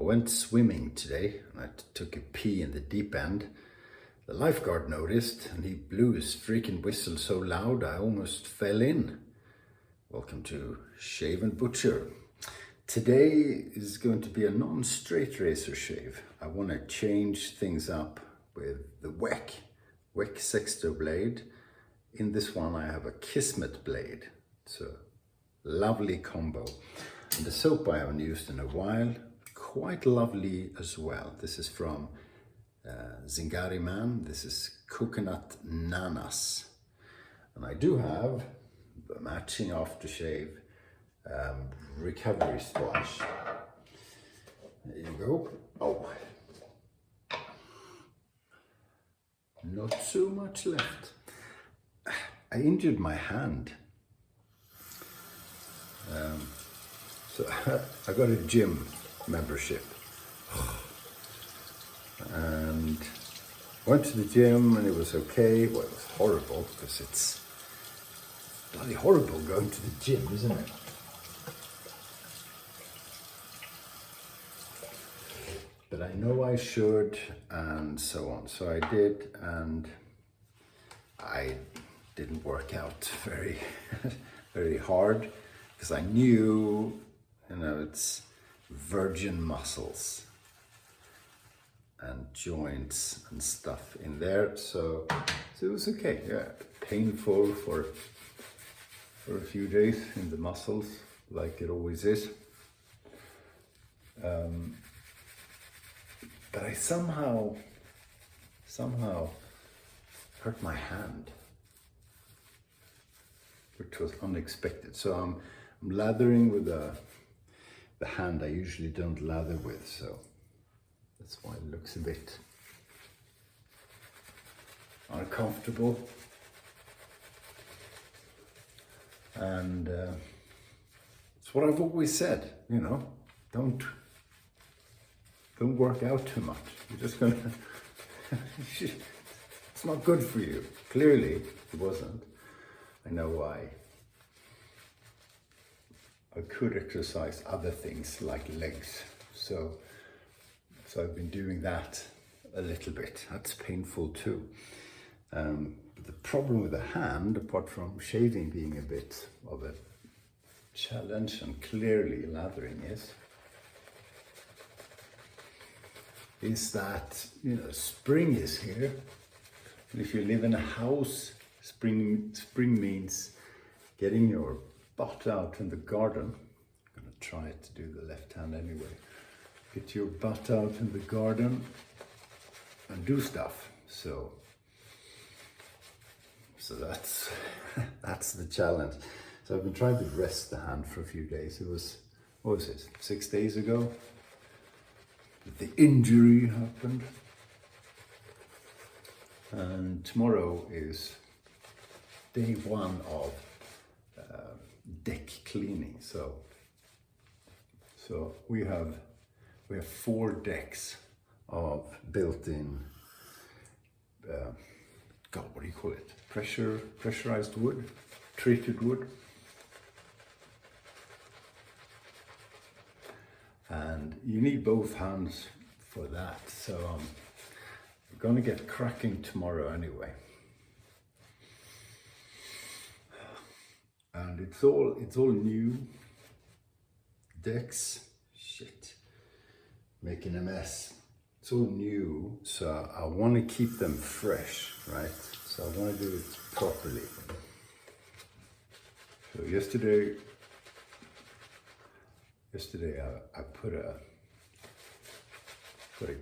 went swimming today and I took a pee in the deep end. The lifeguard noticed and he blew his freaking whistle so loud I almost fell in. Welcome to Shave&Butcher. Today is going to be a non-straight razor shave. I want to change things up with the Weck Sextoblade. In this one I have a Kismet blade. It's a lovely combo. And the soap I haven't used in a while, quite lovely as well. This is from Zingari Man. This is Coconut Nanas. And I do have the matching aftershave recovery splash. There you go. Oh, not so much left. I injured my hand. So I got a gym membership and went to the gym and it was okay. Well, it was horrible because it's bloody horrible going to the gym, isn't it? But I know I should and so on. So I did, and I didn't work out very, very hard because I knew, it's virgin muscles and joints and stuff in there. So it was okay. Yeah, painful for a few days in the muscles, like it always is. But I somehow hurt my hand, which was unexpected. So I'm lathering with the hand I usually don't lather with, so that's why it looks a bit uncomfortable. And it's what I've always said, don't work out too much. You're just gonna, it's not good for you. Clearly it wasn't. I know why. I could exercise other things like legs. So I've been doing that a little bit. That's painful too. But the problem with the hand, apart from shaving being a bit of a challenge, and clearly lathering is that, spring is here. And if you live in a house, spring means getting your butt out in the garden. I'm gonna try to do the left hand anyway. Get your butt out in the garden and do stuff. So that's that's the challenge. So I've been trying to rest the hand for a few days. It was, 6 days ago? The injury happened. And tomorrow is day one of deck cleaning. So we have 4 decks of built-in, what do you call it? Pressurized wood, treated wood. And you need both hands for that. So we're gonna get cracking tomorrow anyway. And it's all new decks. Shit, making a mess. It's all new, so I want to keep them fresh, right? So I want to do it properly. So yesterday I put a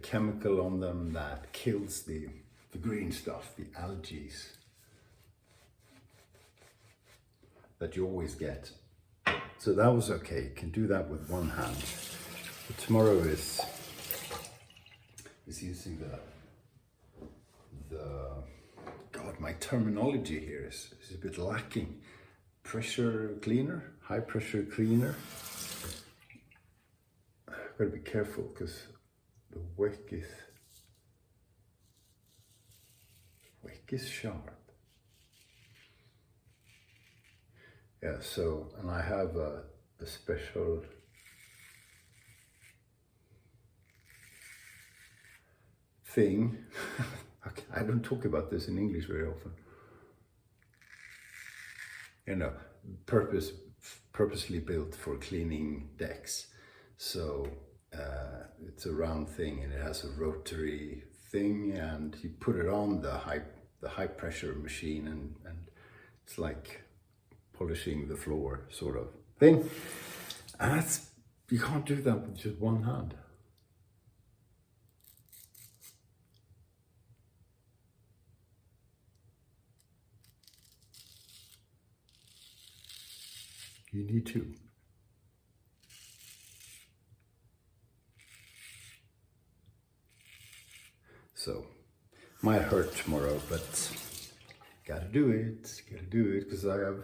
chemical on them that kills the green stuff, the algae that you always get. So that was okay. You can do that with one hand. But tomorrow is using God, my terminology here is a bit lacking. Pressure cleaner, high pressure cleaner. I've got to be careful because the Weck is sharp. Yeah, so, and I have the special thing. Okay, I don't talk about this in English very often. You know, purposely built for cleaning decks. So it's a round thing and it has a rotary thing, and you put it on the high pressure machine, and it's like polishing the floor sort of thing. And you can't do that with just one hand. You need two. So, might hurt tomorrow, but gotta do it, because I have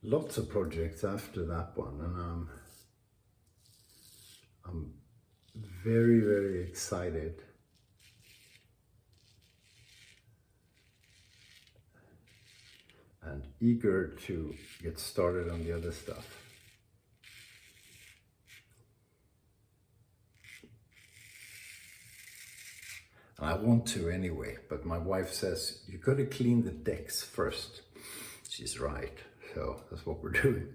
lots of projects after that one, and I'm very, very excited. And eager to get started on the other stuff. And I want to anyway, but my wife says, you gotta clean the decks first. She's right, so that's what we're doing.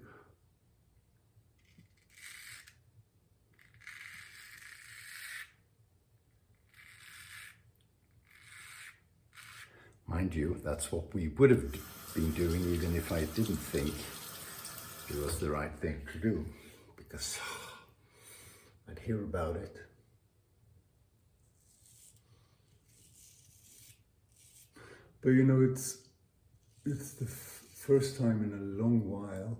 Mind you, that's what we would have been doing even if I didn't think it was the right thing to do, because I'd hear about it. But you know, it's the first time in a long while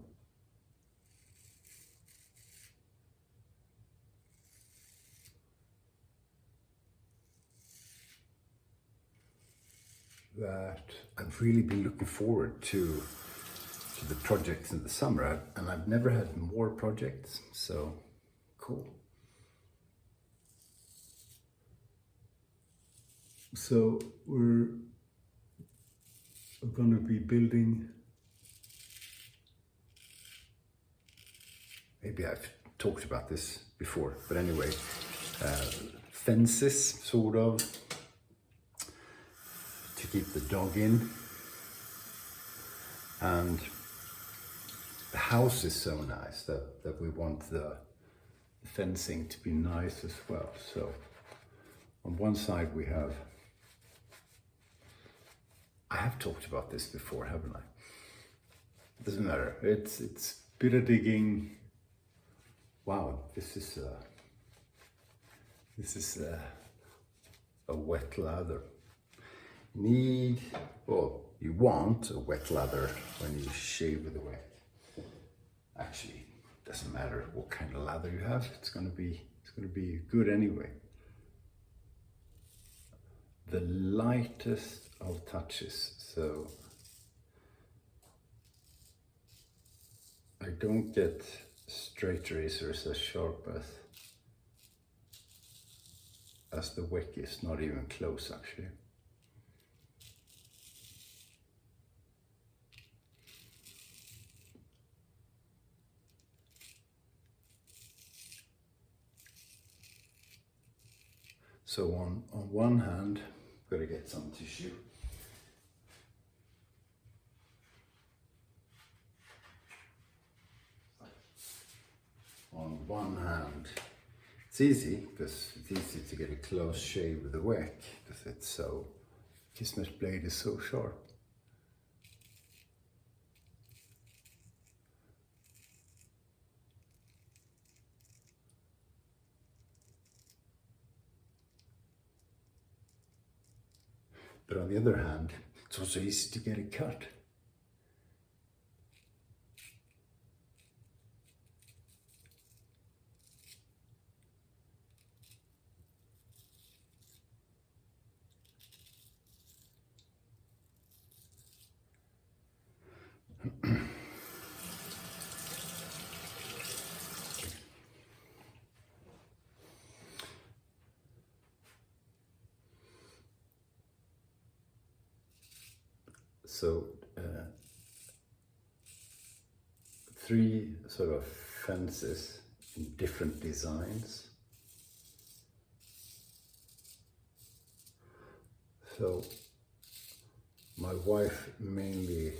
that I've really been looking forward to the projects in the summer, and I've never had more projects, so cool. So we're going to be building, maybe I've talked about this before, but anyway, fences sort of to keep the dog in, and the house is so nice that we want the fencing to be nice as well. So on one side we have, I have talked about this before, haven't I? It doesn't matter. It's bit of digging. Wow, this is a wet lather. You want a wet lather when you shave with a Weck. Actually, it doesn't matter what kind of lather you have. It's gonna be good anyway. The lightest of touches, so I don't get straight razors as sharp as the Weck is, not even close actually. So on one hand, I'm gonna get some tissue. On one hand, it's easy because it's easy to get a close shave with the Weck because it's so, Kismet blade is so sharp. But on the other hand, it's also easy to get it cut. So three sort of fences in different designs. So my wife mainly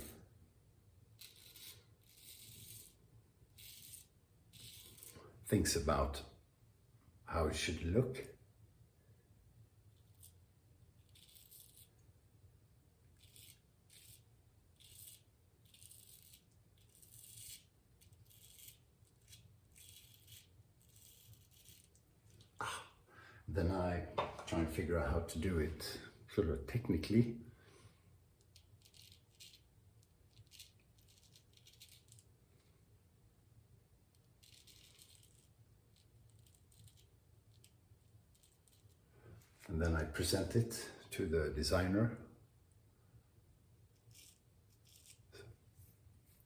thinks about how it should look. Then I try and figure out how to do it sort of technically. And then I present it to the designer,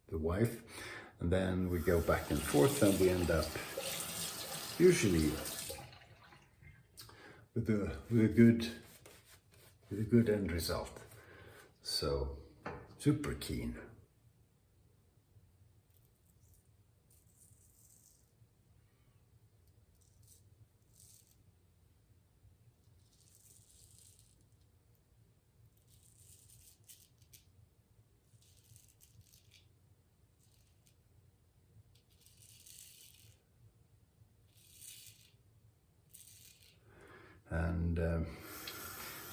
the wife, and then we go back and forth and we end up usually with a good end result. So super keen.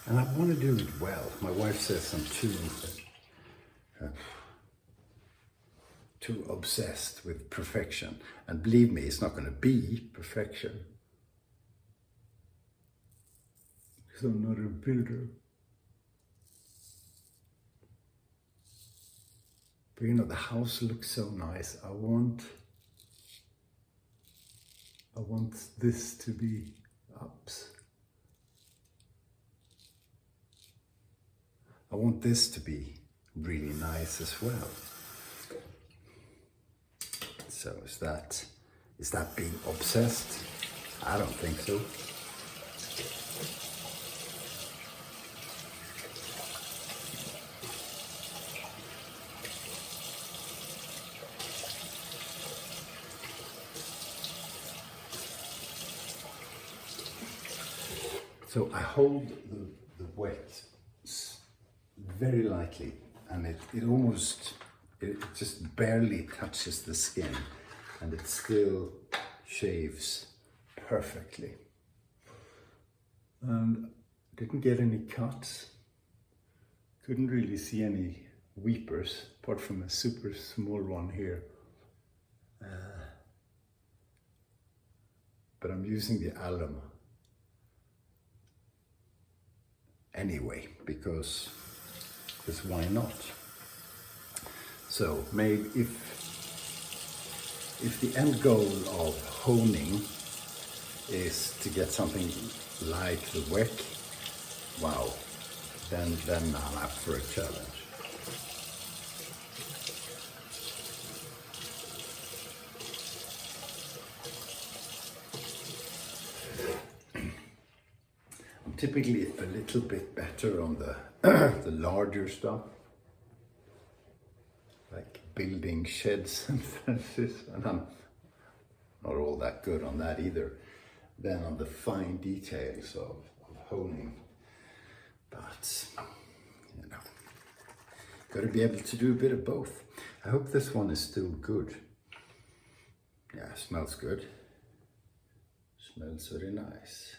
And I want to do it well. My wife says I'm too obsessed with perfection. And believe me, it's not going to be perfection. Because I'm not a builder. But you know, the house looks so nice. I want this to be ups. I want this to be really nice as well. So is that being obsessed? I don't think so. So I hold the Weck very lightly, and it just barely touches the skin, and it still shaves perfectly. And didn't get any cuts. Couldn't really see any weepers apart from a super small one here. But I'm using the alum anyway, because why not? So maybe if the end goal of honing is to get something like the Weck, wow, then I'm up for a challenge. I'm typically a little bit better on the the larger stuff, like building sheds and fences, and I'm not all that good on that either. Then on the fine details of honing, but you know, got to be able to do a bit of both. I hope this one is still good. Yeah, smells good. Smells very nice.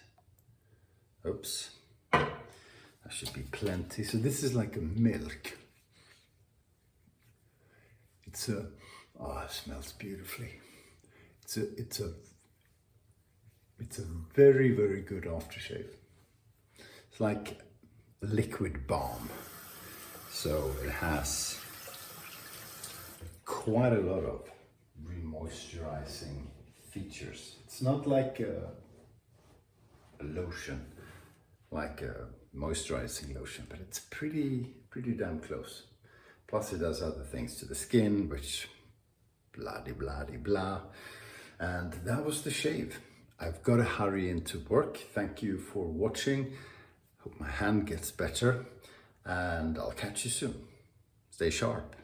Oops. That should be plenty. So this is like a milk. It's a, oh, it smells beautifully. It's a very, very good aftershave. It's like liquid balm. So it has quite a lot of remoisturizing features. It's not like a lotion, like a moisturizing lotion, but it's pretty damn close. Plus it does other things to the skin, which blah. And that was the shave. I've got to hurry into work. Thank you for watching. Hope my hand gets better, and I'll catch you soon. Stay sharp.